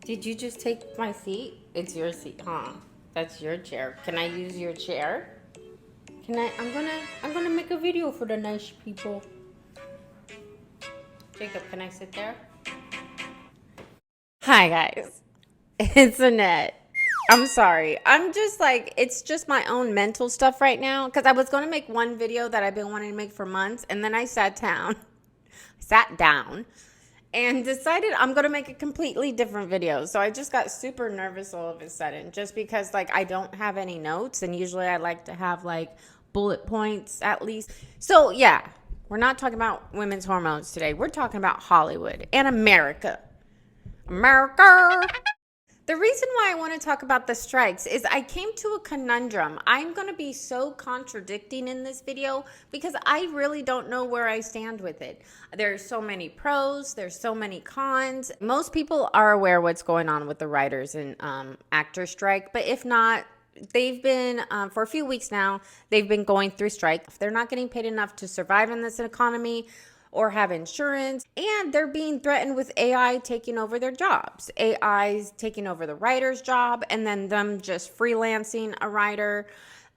Did you just take my seat? It's your seat, huh? That's your chair. Can I use your chair? Can I? I'm gonna make a video for the nice people. Jacob, can I sit there? Hi guys, it's Annette. I'm sorry. I'm just like, it's just my own mental stuff right now because I was gonna make one video that I've been wanting to make for months, and then I sat down and decided I'm going to make a completely different video. So I just got super nervous all of a sudden just because like I don't have any notes, and usually I like to have like bullet points at least. So yeah, we're not talking about women's hormones today. We're talking about Hollywood and America. America. The reason why I want to talk about the strikes is I came to a conundrum. I'm going to be so contradicting in this video because I really don't know where I stand with it. There's so many pros, there's so many cons. Most people are aware what's going on with the writers and actors strike, but if not, they've been, for a few weeks now, they've been going through strike. If they're not getting paid enough to survive in this economy, or have insurance, and they're being threatened with AI taking over their jobs. AI's taking over the writer's job, and then them just freelancing a writer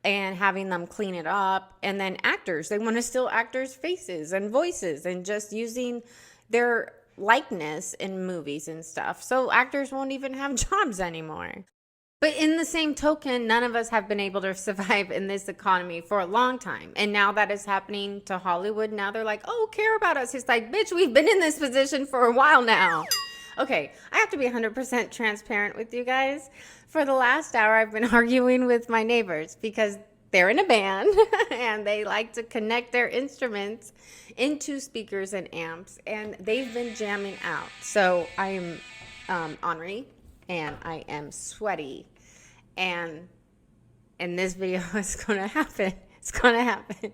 and having them clean it up. And then actors, they want to steal actors' faces and voices and just using their likeness in movies and stuff. So actors won't even have jobs anymore. But in the same token, none of us have been able to survive in this economy for a long time. And now that is happening to Hollywood, now they're like, oh, care about us. It's like, bitch, we've been in this position for a while now. Okay, I have to be 100% transparent with you guys. For the last hour, I've been arguing with my neighbors because they're in a band and they like to connect their instruments into speakers and amps. And they've been jamming out. So I am ornery and I am sweaty. And this video is going to happen. It's going to happen.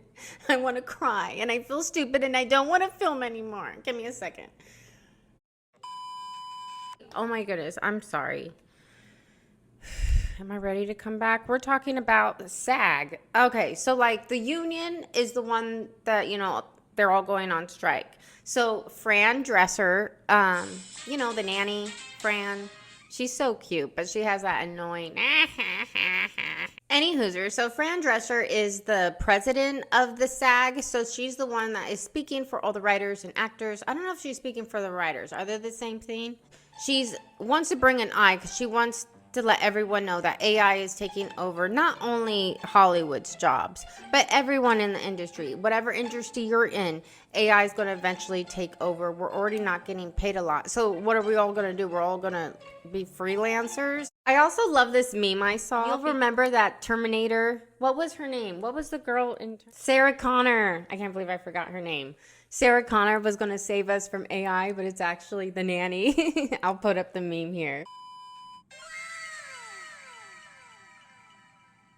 I want to cry and I feel stupid and I don't want to film anymore. Give me a second. Oh my goodness. I'm sorry. Am I ready to come back? We're talking about SAG. Okay. So like the union is the one that, they're all going on strike. So Fran Dresser, the nanny, Fran, she's so cute, but she has that annoying any hooser. So Fran Dresser is the president of the SAG. So she's the one that is speaking for all the writers and actors. I don't know if she's speaking for the writers. Are they the same thing? She's wants to bring an eye because she wants to let everyone know that AI is taking over not only Hollywood's jobs, but everyone in the industry. Whatever industry you're in, AI is going to eventually take over. We're already not getting paid a lot. So what are we all going to do? We're all going to be freelancers. I also love this meme I saw. You'll remember that Terminator. What was her name? What was the girl in Sarah Connor? I can't believe I forgot her name. Sarah Connor was going to save us from AI, but it's actually the nanny. I'll put up the meme here.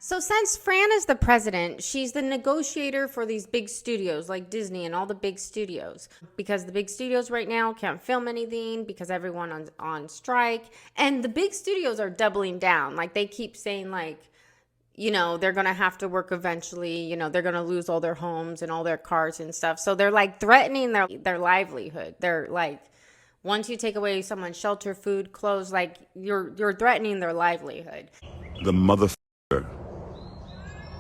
So since Fran is the president, she's the negotiator for these big studios like Disney and all the big studios. Because the big studios right now can't film anything because everyone on strike. And the big studios are doubling down. Like they keep saying like, they're going to have to work eventually. They're going to lose all their homes and all their cars and stuff. So they're like threatening their livelihood. They're like, once you take away someone's shelter, food, clothes, like you're threatening their livelihood. The motherfucker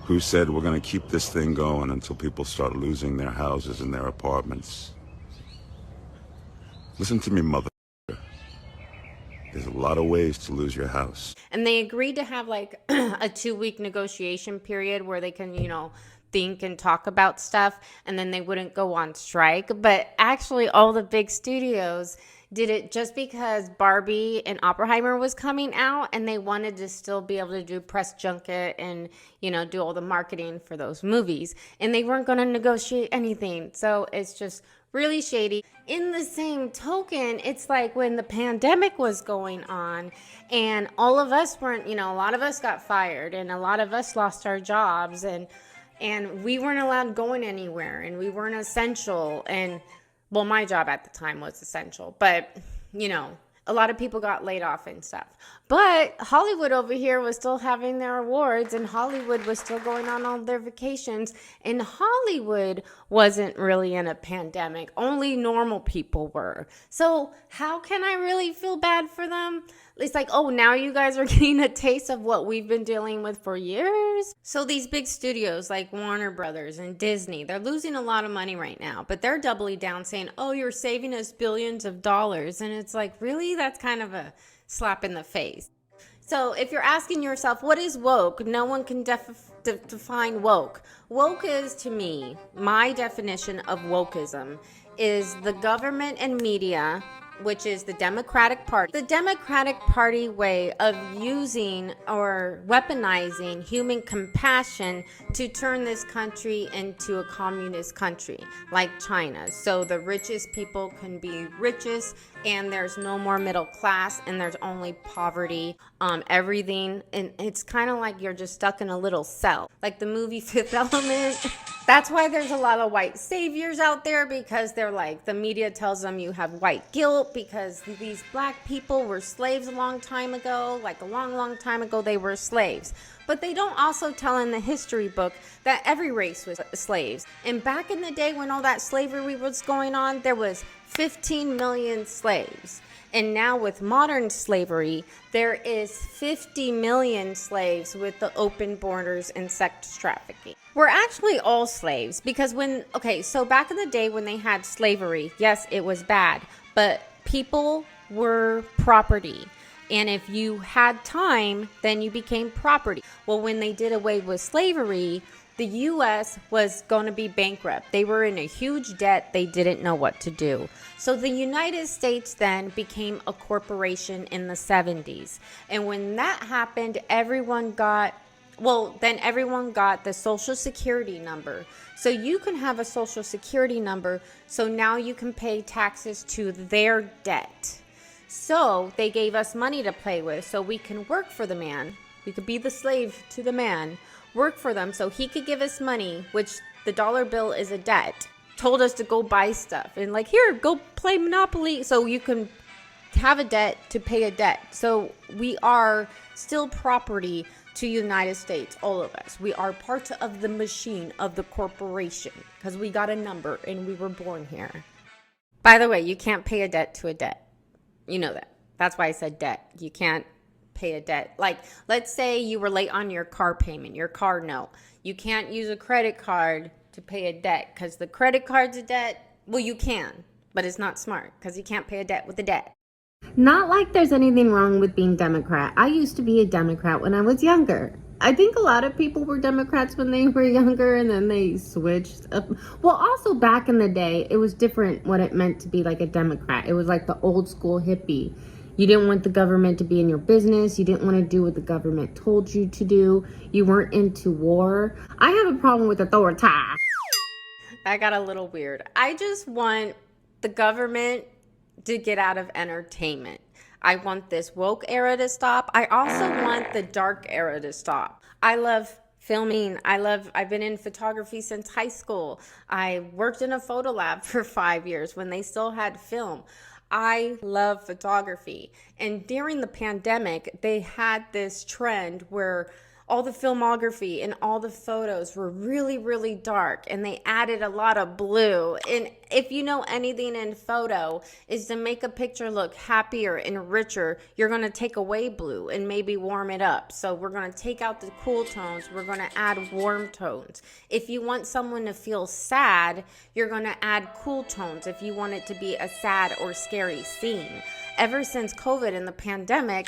who said we're going to keep this thing going until people start losing their houses and their apartments. Listen to me, motherfucker. There's a lot of ways to lose your house. And they agreed to have like a 2-week negotiation period where they can, think and talk about stuff, and then they wouldn't go on strike. But actually all the big studios did it just because Barbie and Oppenheimer was coming out, and they wanted to still be able to do press junket and, do all the marketing for those movies. And they weren't going to negotiate anything. So it's just really shady. In the same token, it's like when the pandemic was going on and all of us weren't, a lot of us got fired and a lot of us lost our jobs and we weren't allowed going anywhere and we weren't essential. And well, my job at the time was essential, but a lot of people got laid off and stuff. But Hollywood over here was still having their awards, and Hollywood was still going on all their vacations, and Hollywood wasn't really in a pandemic. Only normal people were. So how can I really feel bad for them? It's like, oh, now you guys are getting a taste of what we've been dealing with for years. So these big studios like Warner Brothers and Disney, they're losing a lot of money right now, but they're doubling down saying, oh, you're saving us billions of dollars. And it's like, really? That's kind of a slap in the face. So if you're asking yourself, what is woke? No one can define woke. Woke is, to me, my definition of wokeism is the government and media, which is the Democratic Party. The Democratic Party way of using or weaponizing human compassion to turn this country into a communist country like China. So the richest people can be richest and there's no more middle class and there's only poverty, everything. And it's kind of like you're just stuck in a little cell. Like the movie Fifth Element. That's why there's a lot of white saviors out there, because they're like, the media tells them you have white guilt because these black people were slaves a long time ago. Like a long, long time ago, they were slaves. But they don't also tell in the history book that every race was slaves. And back in the day when all that slavery was going on, there was 15 million slaves. And now with modern slavery, there is 50 million slaves with the open borders and sex trafficking. We're actually all slaves because so back in the day when they had slavery, yes, it was bad, but people were property. And if you had time, then you became property. Well, when they did away with slavery, the U.S. was going to be bankrupt. They were in a huge debt. They didn't know what to do. So the United States then became a corporation in the 70s. And when that happened, everyone got the Social Security number. So you can have a Social Security number. So now you can pay taxes to their debt. So they gave us money to play with so we can work for the man. We could be the slave to the man. Work for them so he could give us money, which the dollar bill is a debt. Told us to go buy stuff and like, here, go play Monopoly so you can have a debt to pay a debt. So we are still property to United States, all of us. We are part of the machine of the corporation because we got a number and we were born here. By the way, you can't pay a debt to a debt. You know that. That's why I said debt. You can't pay a debt. Like, let's say you were late on your car payment, your car note. You can't use a credit card to pay a debt because the credit card's a debt. Well, you can, but it's not smart because you can't pay a debt with a debt. Not like there's anything wrong with being Democrat. I used to be a Democrat when I was younger. I think a lot of people were Democrats when they were younger and then they switched up. Well, also back in the day, it was different what it meant to be like a Democrat. It was like the old school hippie. You didn't want the government to be in your business. You didn't want to do what the government told you to do. You weren't into war. I have a problem with authority. That got a little weird. I just want the government to get out of entertainment. I want this woke era to stop. I also want the dark era to stop. I love filming. I've been in photography since high school. I worked in a photo lab for 5 years when they still had film. I love photography. And during the pandemic, they had this trend where all the filmography and all the photos were really, really dark, and they added a lot of blue. And if you know anything in photo is to make a picture look happier and richer, you're going to take away blue and maybe warm it up. So we're going to take out the cool tones. We're going to add warm tones. If you want someone to feel sad, you're going to add cool tones if you want it to be a sad or scary scene. Ever since COVID and the pandemic,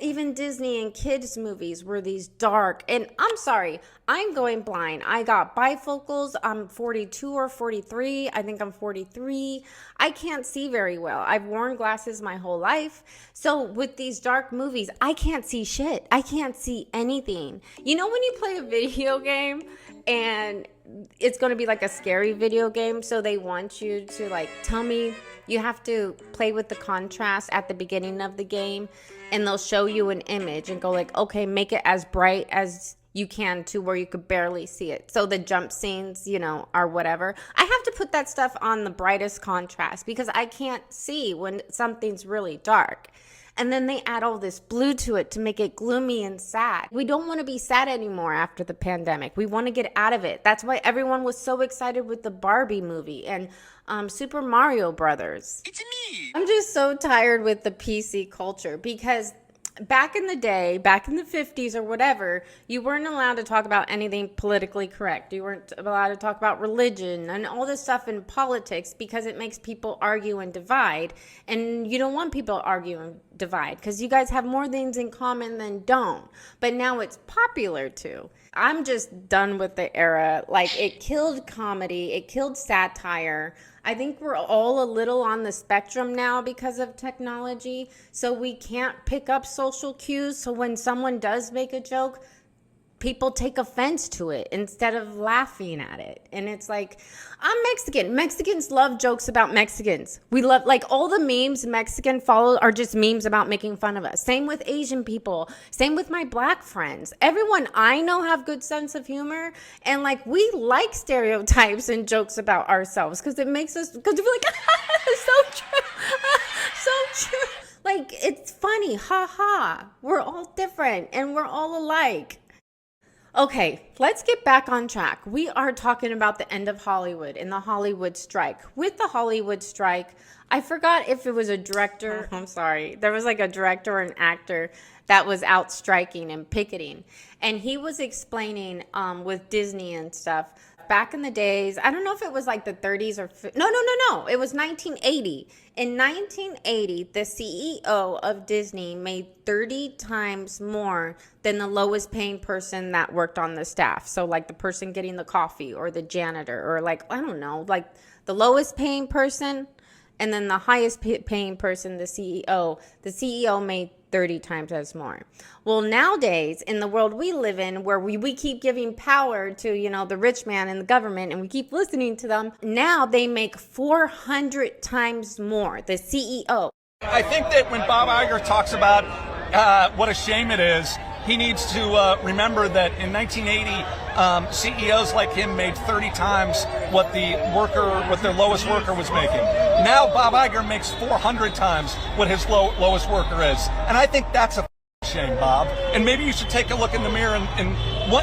even Disney and kids movies were these dark, and I'm sorry, I'm going blind. I got bifocals. I'm 42 or 43. I think I'm 43. I can't see very well. I've worn glasses my whole life. So with these dark movies, I can't see shit. I can't see anything. You know when you play a video game and it's going to be like a scary video game, so they want you to like tell me, you have to play with the contrast at the beginning of the game, and they'll show you an image and go like, okay, make it as bright as you can to where you could barely see it. So the jump scenes, are whatever. I have to put that stuff on the brightest contrast because I can't see when something's really dark. And then they add all this blue to it to make it gloomy and sad. We don't want to be sad anymore after the pandemic. We want to get out of it. That's why everyone was so excited with the Barbie movie and Super Mario Brothers. It's me. I'm just so tired with the PC culture because back in the day, back in the 50s or whatever, you weren't allowed to talk about anything politically correct. You weren't allowed to talk about religion and all this stuff in politics because it makes people argue and divide. And you don't want people to argue and divide because you guys have more things in common than don't. But now it's popular too. I'm just done with the era. Like, it killed comedy. It killed satire. I think we're all a little on the spectrum now because of technology. So we can't pick up social cues. So when someone does make a joke, people take offense to it instead of laughing at it. And it's like, I'm Mexican. Mexicans love jokes about Mexicans. We love, like, all the memes Mexican follow are just memes about making fun of us. Same with Asian people. Same with my Black friends. Everyone I know have good sense of humor. And like, we like stereotypes and jokes about ourselves because it makes us, because we're like, so true. So true. Like, it's funny. Ha ha. We're all different and we're all alike. Okay, let's get back on track. We are talking about the end of Hollywood and the Hollywood strike. With the Hollywood strike, I forgot if it was a director. I'm sorry. There was like a director or an actor that was out striking and picketing. And he was explaining with Disney and stuff. Back in the days, I don't know if it was like the 30s or... No. It was 1980. In 1980, the CEO of Disney made 30 times more than the lowest paying person that worked on the staff. So like the person getting the coffee or the janitor or like, I don't know, like the lowest paying person and then the highest paying person, the CEO. The CEO made 30 times as more. Well, nowadays, in the world we live in, where we keep giving power to, you know, the rich man and the government, and we keep listening to them, now they make 400 times more, the CEO. I think that when Bob Iger talks about what a shame it is, he needs to remember that in 1980, CEOs like him made 30 times what their lowest worker was making. Now Bob Iger makes 400 times what his lowest worker is. And I think that's a shame, Bob. And maybe you should take a look in the mirror and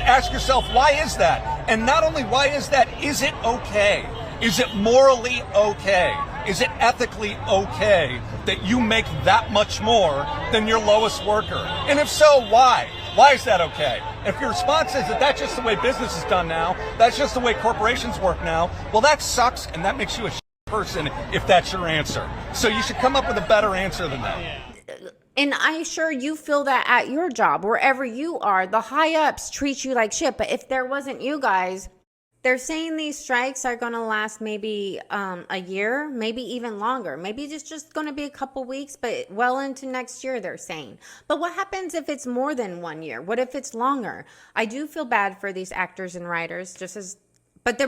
ask yourself, why is that? And not only why is that, is it okay? Is it morally okay? Is it ethically okay that you make that much more than your lowest worker? And if so, why? Why is that okay? If your response is that that's just the way business is done now, that's just the way corporations work now, well, that sucks, and that makes you a person if that's your answer. So you should come up with a better answer than that. And I'm sure you feel that at your job, wherever you are, the high-ups treat you like shit. But if there wasn't you guys... They're saying these strikes are going to last maybe a year, maybe even longer. Maybe it's just going to be a couple weeks, but well into next year, they're saying. But what happens if it's more than 1 year? What if it's longer? I do feel bad for these actors and writers, but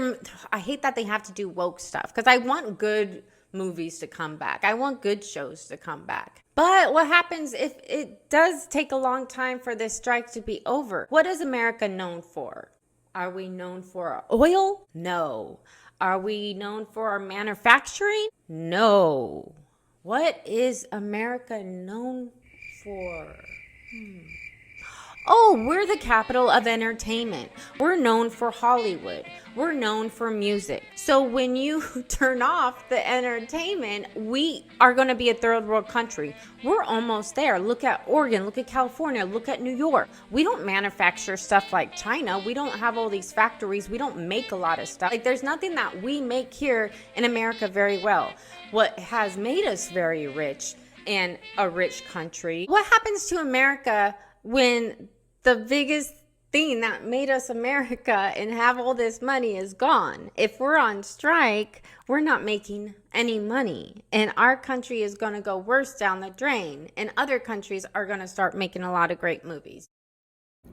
I hate that they have to do woke stuff because I want good movies to come back. I want good shows to come back. But what happens if it does take a long time for this strike to be over? What is America known for? Are we known for our oil? No. Are we known for our manufacturing? No. What is America known for? Oh, we're the capital of entertainment. We're known for Hollywood. We're known for music. So when you turn off the entertainment, we are going to be a third world country. We're almost there. Look at Oregon. Look at California. Look at New York. We don't manufacture stuff like China. We don't have all these factories. We don't make a lot of stuff. Like, there's nothing that we make here in America very well. What has made us very rich and a rich country? What happens to America when the biggest thing that made us America and have all this money is gone? If we're on strike, we're not making any money, and our country is going to go worse down the drain, and other countries are going to start making a lot of great movies.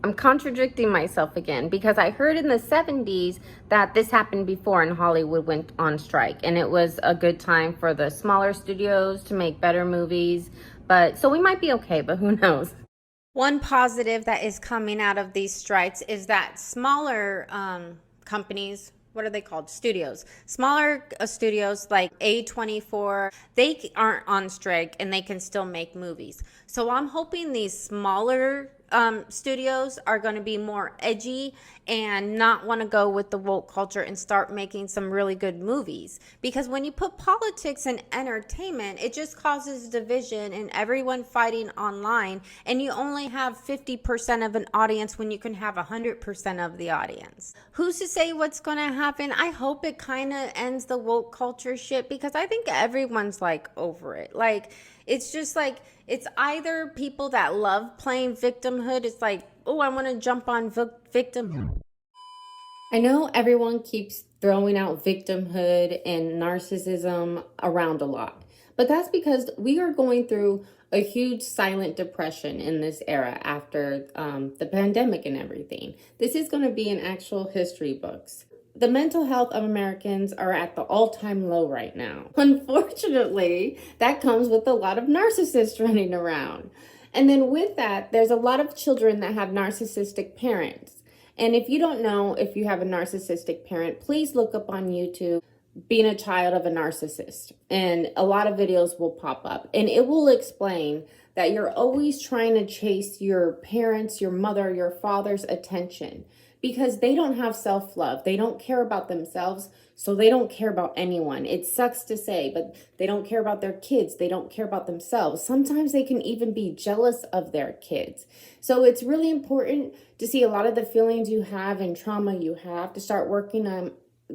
I'm contradicting myself again because I heard in the 70s that this happened before and Hollywood went on strike, and it was a good time for the smaller studios to make better movies. But so we might be okay, but who knows? One positive that is coming out of these strikes is that smaller companies, what are they called? Studios. Smaller studios like A24, they aren't on strike and they can still make movies. So I'm hoping these smaller studios are going to be more edgy and not want to go with the woke culture and start making some really good movies. Because when you put politics and entertainment, it just causes division and everyone fighting online, and you only have 50% of an audience when you can have 100% of the audience. Who's to say what's going to happen? I hope it kind of ends the woke culture shit, because I think everyone's like over it. Like, it's just like, it's either people that love playing victimhood. It's like, oh, I want to jump on victimhood. I know everyone keeps throwing out victimhood and narcissism around a lot, but that's because we are going through a huge silent depression in this era after the pandemic and everything. This is going to be in actual history books. The mental health of Americans are at the all-time low right now. Unfortunately, that comes with a lot of narcissists running around. And then with that, there's a lot of children that have narcissistic parents. And if you don't know if you have a narcissistic parent, please look up on YouTube, being a child of a narcissist. And a lot of videos will pop up. And it will explain that you're always trying to chase your parents, your mother, your father's attention, because they don't have self-love. They don't care about themselves, so they don't care about anyone. It sucks to say, but they don't care about their kids. They don't care about themselves. Sometimes they can even be jealous of their kids. So it's really important to see a lot of the feelings you have and trauma you have, to start working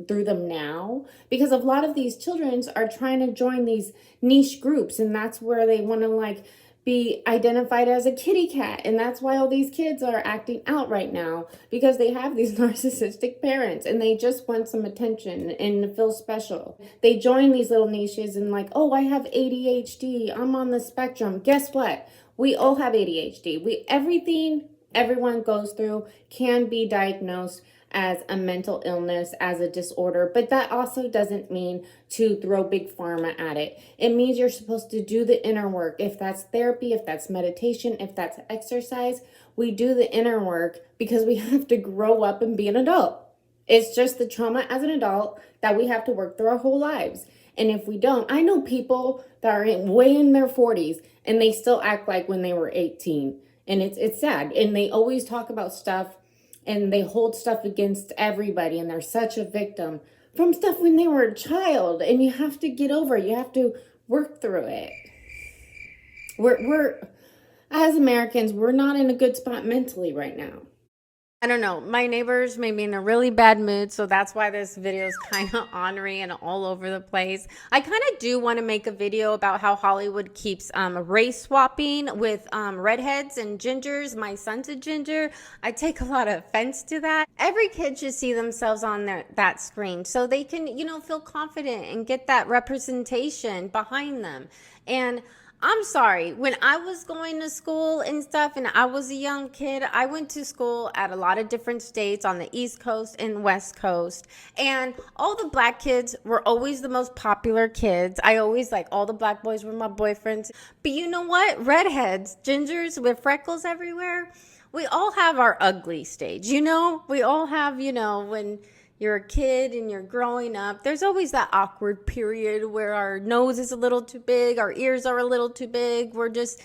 through them now, because a lot of these children are trying to join these niche groups, and that's where they want to like be identified as a kitty cat. And that's why all these kids are acting out right now, because they have these narcissistic parents and they just want some attention and to feel special. They join these little niches and like, oh, I have ADHD, I'm on the spectrum. Guess what? We all have ADHD. Everything everyone goes through can be diagnosed as a mental illness, as a disorder, but that also doesn't mean to throw big pharma at it. It means you're supposed to do the inner work. If that's therapy, if that's meditation, if that's exercise, we do the inner work because we have to grow up and be an adult. It's just the trauma as an adult that we have to work through our whole lives. And if we don't, I know people that are way in their 40s and they still act like when they were 18. And it's sad. And they always talk about stuff and they hold stuff against everybody, and they're such a victim from stuff when they were a child. And you have to get over it. You have to work through it. We're as Americans, we're not in a good spot mentally right now. I don't know. My neighbors made me in a really bad mood, so that's why this video is kind of ornery and all over the place. I kind of do want to make a video about how Hollywood keeps race swapping with redheads and gingers. My son's a ginger. I take a lot of offense to that. Every kid should see themselves on that screen so they can, feel confident and get that representation behind them. And I'm sorry, when I was going to school and stuff and I was a young kid, I went to school at a lot of different states on the East Coast and West Coast. And all the black kids were always the most popular kids. I always all the black boys were my boyfriends. But you know what? Redheads, gingers with freckles everywhere, we all have our ugly stage, We all have, when you're a kid and you're growing up, there's always that awkward period where our nose is a little too big, our ears are a little too big, we're just,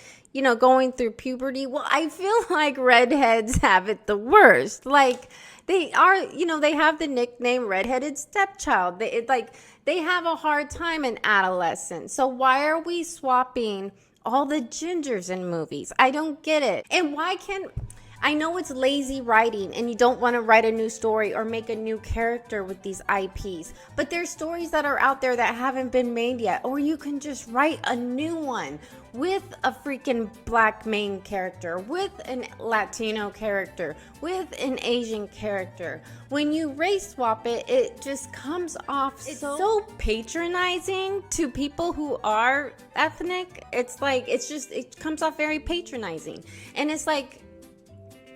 going through puberty. Well, I feel like redheads have it the worst. They are, they have the nickname redheaded stepchild. They have a hard time in adolescence. So why are we swapping all the gingers in movies? I don't get it. And why can't... I know it's lazy writing and you don't want to write a new story or make a new character with these IPs, but there's stories that are out there that haven't been made yet, or you can just write a new one with a freaking black main character, with an Latino character, with an Asian character. When you race swap it, it just comes off so patronizing to people who are ethnic. It comes off very patronizing. And it's like,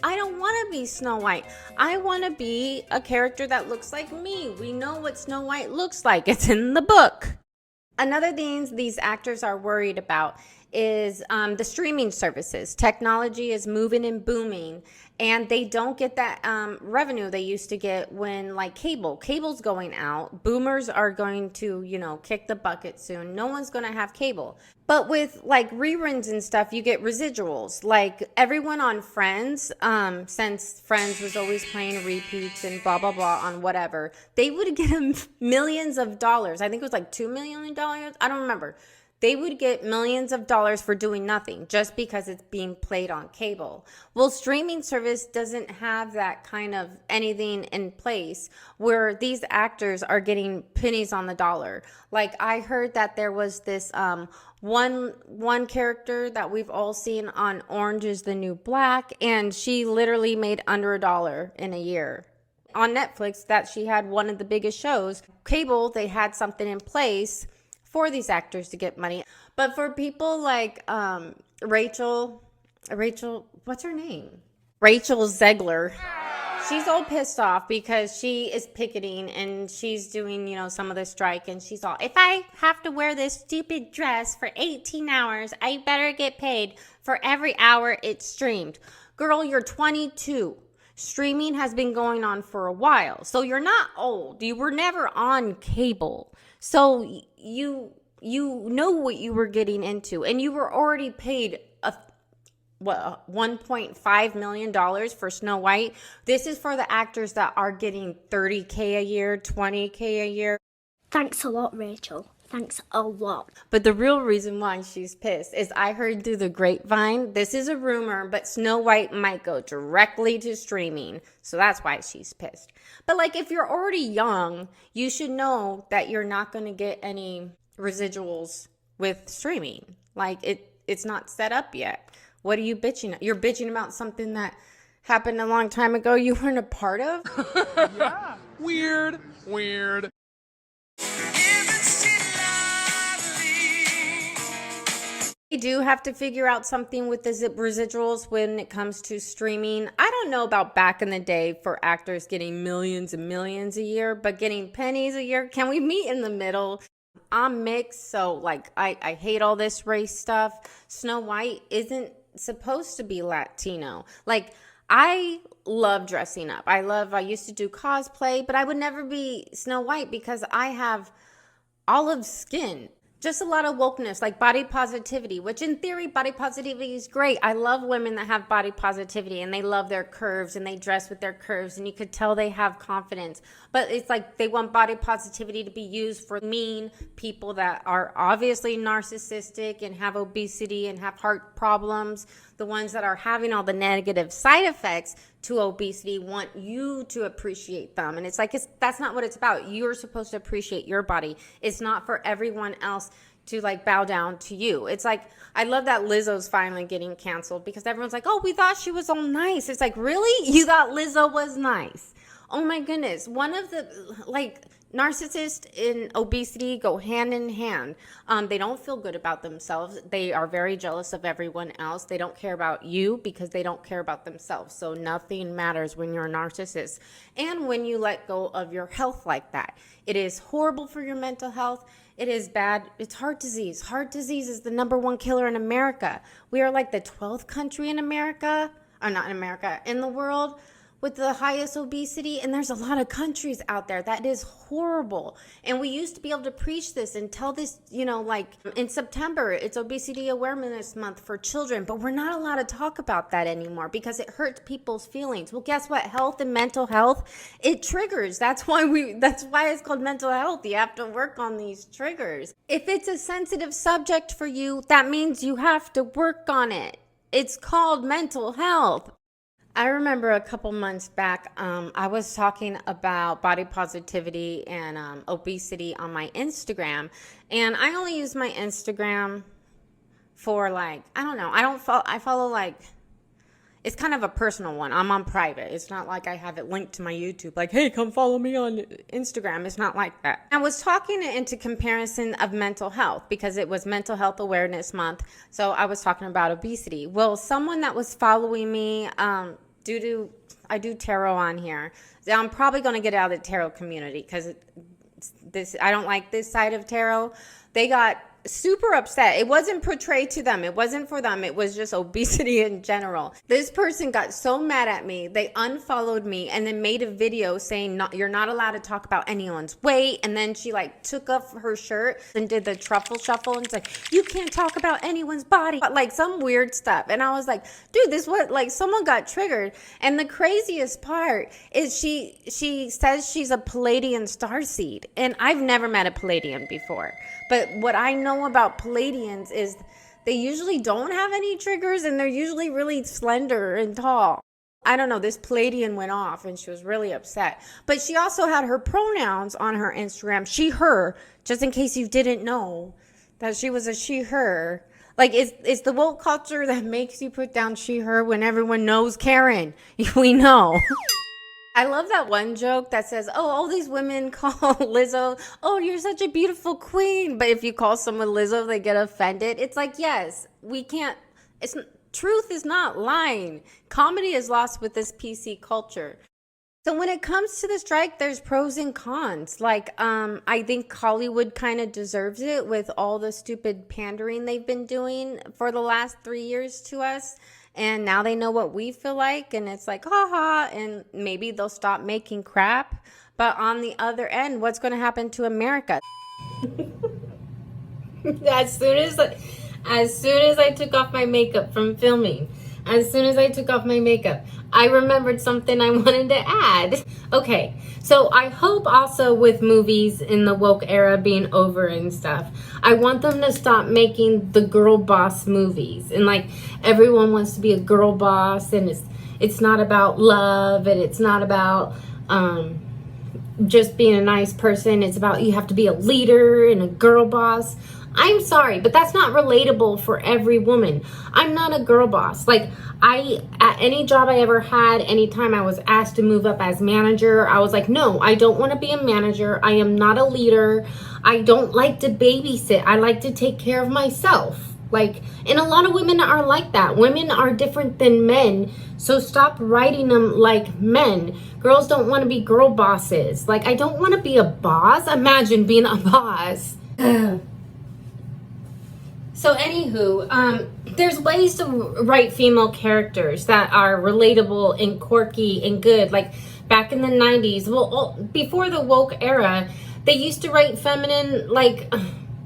I don't want to be Snow White. I want to be a character that looks like me. We know what Snow White looks like. It's in the book. Another thing these actors are worried about is the streaming services. Technology is moving and booming, and they don't get that revenue they used to get when like cable's going out. Boomers are going to, you know, kick the bucket soon. No one's going to have cable. But with like reruns and stuff, you get residuals. Like everyone on Friends, since Friends was always playing repeats and blah, blah, blah on whatever, they would get millions of dollars. I think it was like $2 million. I don't remember. They would get millions of dollars for doing nothing just because it's being played on cable. Well, streaming service doesn't have that kind of anything in place where these actors are getting pennies on the dollar. Like I heard that there was this one character that we've all seen on Orange is the New Black, and she literally made under $1 in a year. On Netflix, that she had one of the biggest shows. Cable, they had something in place for these actors to get money. But for people like Rachel, what's her name? Rachel Zegler. She's all pissed off because she is picketing and she's doing, you know, some of the strike, and she's all, if I have to wear this stupid dress for 18 hours, I better get paid for every hour it's streamed. Girl, you're 22. Streaming has been going on for a while. So you're not old. You were never on cable. So you know what you were getting into, and you were already paid $1.5 million for Snow White. This is for the actors that are getting $30K a year, $20K a year. Thanks a lot, Rachel. Thanks a lot. But the real reason why she's pissed is I heard through the grapevine, this is a rumor, but Snow White might go directly to streaming. So that's why she's pissed. But like, if you're already young, you should know that you're not going to get any residuals with streaming. Like it's not set up yet. What are you bitching at? You're bitching about something that happened a long time ago you weren't a part of? Yeah. Weird. They do have to figure out something with the residuals when it comes to streaming. I don't know about back in the day for actors getting millions and millions a year, but getting pennies a year, can we meet in the middle? I'm mixed, so like I hate all this race stuff. Snow White isn't supposed to be Latino. Like I love dressing up. I used to do cosplay, but I would never be Snow White because I have olive skin. Just a lot of wokeness, like body positivity, which in theory, body positivity is great. I love women that have body positivity and they love their curves and they dress with their curves and you could tell they have confidence. But it's like they want body positivity to be used for mean people that are obviously narcissistic and have obesity and have heart problems. The ones that are having all the negative side effects to obesity want you to appreciate them. And it's like, that's not what it's about. You're supposed to appreciate your body. It's not for everyone else to like bow down to you. It's like, I love that Lizzo's finally getting canceled because everyone's like, oh, we thought she was all nice. It's like, really? You thought Lizzo was nice? Oh my goodness. One of the, like, narcissists and obesity go hand in hand. They don't feel good about themselves. They are very jealous of everyone else. They don't care about you because they don't care about themselves. So nothing matters when you're a narcissist. And when you let go of your health like that, it is horrible for your mental health. It is bad. It's heart disease. Heart disease is the #1 killer in America. We are like the 12th country in America, or not in America, in the world with the highest obesity, and there's a lot of countries out there. That is horrible. And we used to be able to preach this and tell this, you know, like in September, it's Obesity Awareness Month for children, but we're not allowed to talk about that anymore because it hurts people's feelings. Well, guess what? Health and mental health, it triggers. That's why it's called mental health. You have to work on these triggers. If it's a sensitive subject for you, that means you have to work on it. It's called mental health. I remember a couple months back, I was talking about body positivity and obesity on my Instagram, and I only use my Instagram for like, I don't know, I follow like, it's kind of a personal one. I'm on private. It's not like I have it linked to my YouTube, like, hey, come follow me on Instagram. It's not like that. I was talking into comparison of mental health because it was Mental Health Awareness Month. So I was talking about obesity. Well, someone that was following me, I do tarot on here. I'm probably going to get out of the tarot community because I don't like this side of tarot. They got super upset. It wasn't portrayed to them. It wasn't for them. It was just obesity in general. This person got so mad at me. They unfollowed me and then made a video saying you're not allowed to talk about anyone's weight. And then she like took off her shirt and did the truffle shuffle and it's like, you can't talk about anyone's body. But like some weird stuff. And I was like, dude, this what, like someone got triggered. And the craziest part is she says she's a Palladian starseed. And I've never met a Palladian before. But what I know about Palladians is they usually don't have any triggers and they're usually really slender and tall. I don't know, this Palladian went off and she was really upset. But she also had her pronouns on her Instagram, she, her, just in case you didn't know that she was a she, her. Like, it's the woke culture that makes you put down she, her when everyone knows Karen. We know. I love that one joke that says, oh, all these women call Lizzo, oh, you're such a beautiful queen. But if you call someone Lizzo, they get offended. It's like, yes, we can't, truth is not lying. Comedy is lost with this PC culture. So when it comes to the strike, there's pros and cons. Like, I think Hollywood kind of deserves it with all the stupid pandering they've been doing for the last 3 years to us. And now they know what we feel like, and it's like, haha, and maybe they'll stop making crap. But on the other end, what's going to happen to America? As soon as I took off my makeup from filming, I remembered something I wanted to add. Okay, so I hope also with movies in the woke era being over and stuff, I want them to stop making the girl boss movies. And like everyone wants to be a girl boss and it's not about love and it's not about just being a nice person. It's about you have to be a leader and a girl boss. I'm sorry, but that's not relatable for every woman. I'm not a girl boss. Like, at any job I ever had, anytime I was asked to move up as manager, I was like, no, I don't want to be a manager. I am not a leader. I don't like to babysit. I like to take care of myself. Like, and a lot of women are like that. Women are different than men, so stop writing them like men. Girls don't want to be girl bosses. Like, I don't want to be a boss. Imagine being a boss. So anywho, there's ways to write female characters that are relatable and quirky and good. Like back in the 90s, well, before the woke era, they used to write feminine, like,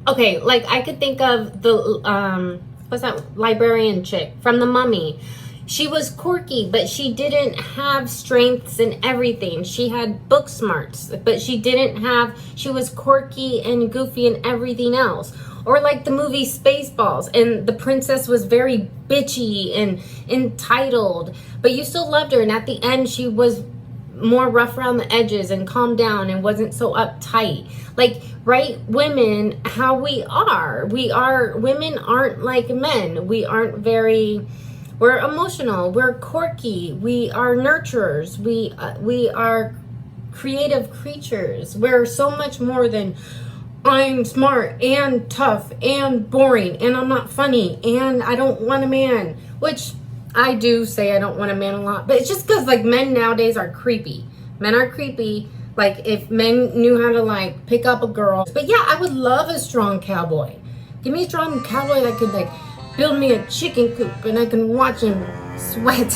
okay, like I could think of the, what's that librarian chick from The Mummy. She was quirky, but she didn't have strengths and everything. She had book smarts, but she was quirky and goofy and everything else. Or like the movie Spaceballs, and the princess was very bitchy and entitled, but you still loved her, and at the end she was more rough around the edges and calmed down and wasn't so uptight. Like, right, women, how we are. Women aren't like men. We're emotional, we're quirky, we are nurturers, we are creative creatures. We're so much more than I'm smart and tough and boring and I'm not funny and I don't want a man, which I do say I don't want a man a lot, but it's just because like men nowadays are creepy. Men are creepy. Like if men knew how to like pick up a girl. But yeah, I would love a strong cowboy. Give me a strong cowboy that could like build me a chicken coop and I can watch him sweat.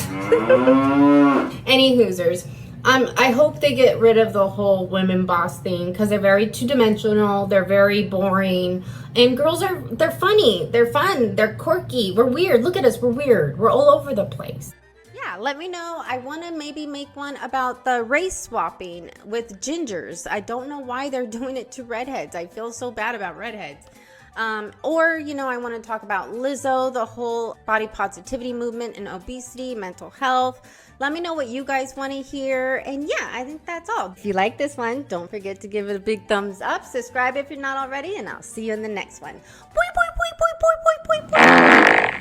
Any hoosers. I hope they get rid of the whole women boss thing because they're very two-dimensional, they're very boring, and girls they're funny, they're fun, they're quirky, we're weird. Look at us, we're weird, we're all over the place. Yeah, let me know. I want to maybe make one about the race swapping with gingers. I don't know why they're doing it to redheads. I feel so bad about redheads. Or, you know, I want to talk about Lizzo, the whole body positivity movement and obesity, mental health. Let me know what you guys want to hear. And yeah, I think that's all. If you like this one, don't forget to give it a big thumbs up. Subscribe if you're not already, and I'll see you in the next one. Boy, boy, boy, boy, boy, boy, boy, boy.